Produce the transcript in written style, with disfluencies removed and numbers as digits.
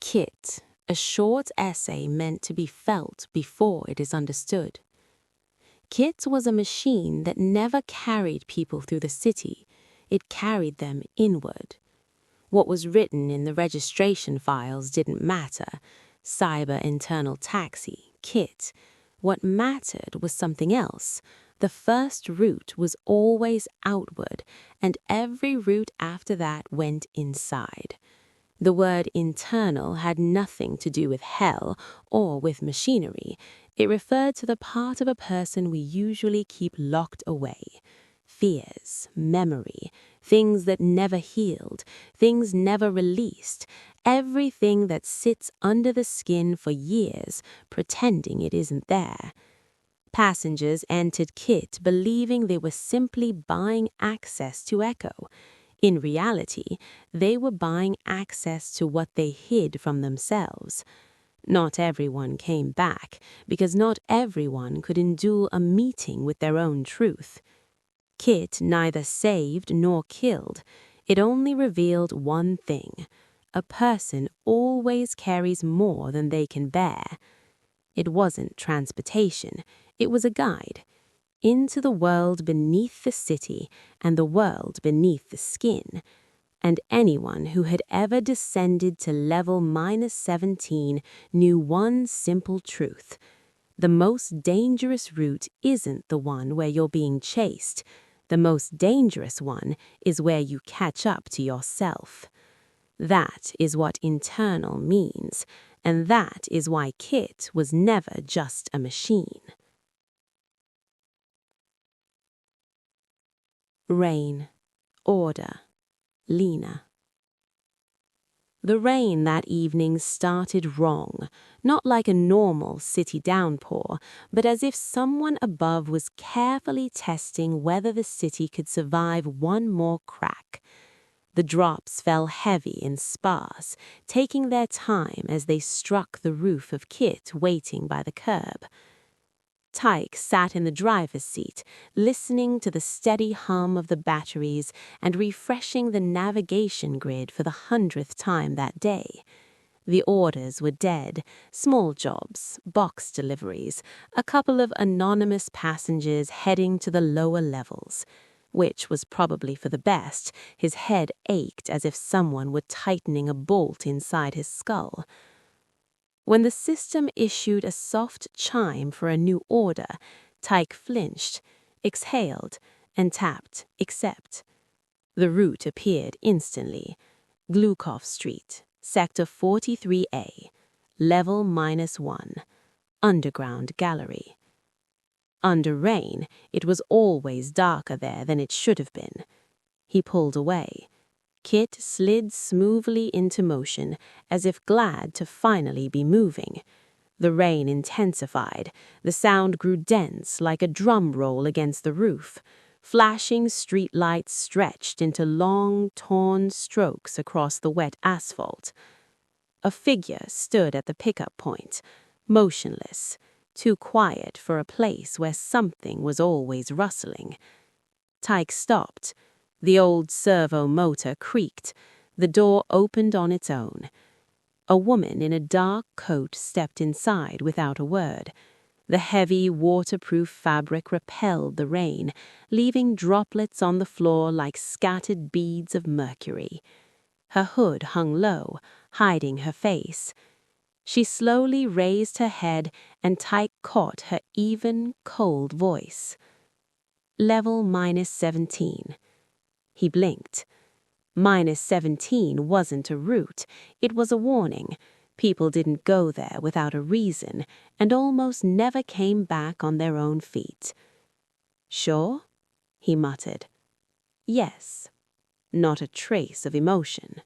KiT, a short essay meant to be felt before it is understood. KiT was a machine that never carried people through the city, it carried them inward. What was written in the registration files didn't matter. Cyber internal taxi, KiT. What mattered was something else. The first route was always outward, and every route after that went inside. The word internal had nothing to do with hell or with machinery. It referred to the part of a person we usually keep locked away. Fears, memory, things that never healed, things never released, everything that sits under the skin for years, pretending it isn't there. Passengers entered KiT believing they were simply buying access to Echo. In reality, they were buying access to what they hid from themselves. Not everyone came back, because not everyone could endure a meeting with their own truth. KiT neither saved nor killed. It only revealed one thing. A person always carries more than they can bear. It wasn't transportation. It was a guide into the world beneath the city and the world beneath the skin. And anyone who had ever descended to level -17 knew one simple truth. The most dangerous route isn't the one where you're being chased. The most dangerous one is where you catch up to yourself. That is what internal means, and that is why KiT was never just a machine. Rain, order, Lena. The rain that evening started wrong, not like a normal city downpour, but as if someone above was carefully testing whether the city could survive one more crack. The drops fell heavy and sparse, taking their time as they struck the roof of KiT waiting by the curb. Tyke sat in the driver's seat, listening to the steady hum of the batteries and refreshing the navigation grid for the 100th time that day. The orders were dead, small jobs, box deliveries, a couple of anonymous passengers heading to the lower levels. Which was probably for the best. His head ached as if someone were tightening a bolt inside his skull. When the system issued a soft chime for a new order, Tyke flinched, exhaled, and tapped accept. The route appeared instantly. Glukov Street, Sector 43A, Level -1, Underground Gallery. Under rain, it was always darker there than it should have been. He pulled away. KiT slid smoothly into motion, as if glad to finally be moving. The rain intensified. The sound grew dense like a drum roll against the roof. Flashing street lights stretched into long, torn strokes across the wet asphalt. A figure stood at the pickup point, motionless, too quiet for a place where something was always rustling. Tyke stopped. The old servo motor creaked. The door opened on its own. A woman in a dark coat stepped inside without a word. The heavy, waterproof fabric repelled the rain, leaving droplets on the floor like scattered beads of mercury. Her hood hung low, hiding her face. She slowly raised her head, and Tyke caught her even, cold voice. Level -17. He blinked. -17 wasn't a route. It was a warning. People didn't go there without a reason, and almost never came back on their own feet. Sure? He muttered. Yes. Not a trace of emotion.